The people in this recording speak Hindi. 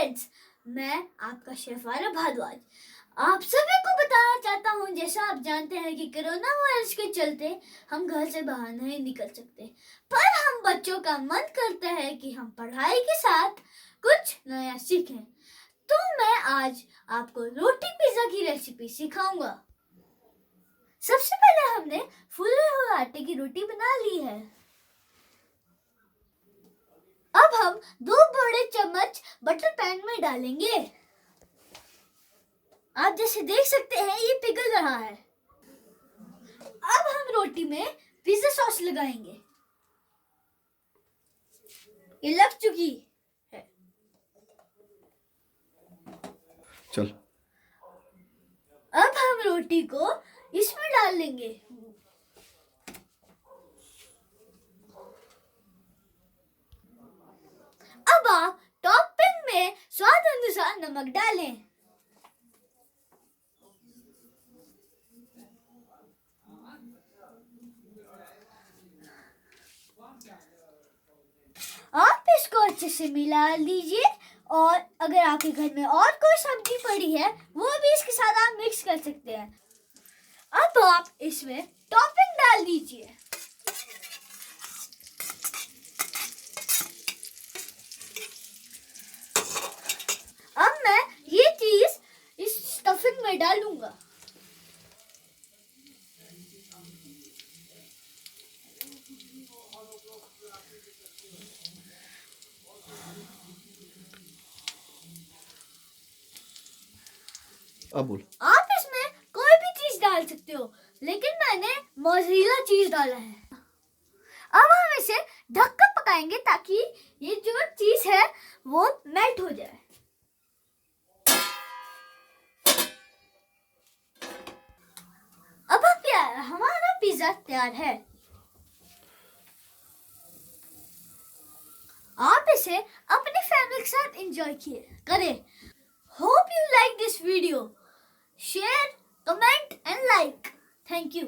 फ्रेंड्स, मैं आपका शेफ भारद्वाज आप सभी को बताना चाहता हूँ। जैसा आप जानते हैं कि कोरोना वायरस के चलते हम घर से बाहर नहीं निकल सकते, पर हम बच्चों का मन करता है कि हम पढ़ाई के साथ कुछ नया सीखें। तो मैं आज आपको रोटी पिज्जा की रेसिपी सिखाऊंगा। सबसे पहले हमने फूले हुए आटे की रोटी बना ली है। अब हम 2 बड़े चम्मच बटर पैन में डालेंगे। आप जैसे देख सकते हैं ये पिघल रहा है। अब हम रोटी में पिज्जा सॉस लगाएंगे। ये लग चुकी है। चल। अब हम रोटी को इसमें डाल लेंगे। अब आप टॉपिंग में स्वाद अनुसार नमक डालें। आप इसको अच्छे से मिला लीजिए और अगर आपके घर में और कोई सब्जी पड़ी है वो भी इसके साथ आप मिक्स कर सकते हैं। अब आप इसमें टॉपिंग डाल दीजिए। अब मैं ये चीज इस स्टफिंग में डालूंगा। अब बोल। आप इसमें कोई भी चीज डाल सकते हो, लेकिन मैंने मोज़रेला चीज डाला है। अब हम इसे ढककर पकाएंगे ताकि ये जो चीज है वो मेल्ट हो जाए। अब हमारा पिज्जा तैयार है। आप इसे अपनी फैमिली के साथ एंजॉय करें। Hope you like this video. Share, comment and like. Thank you.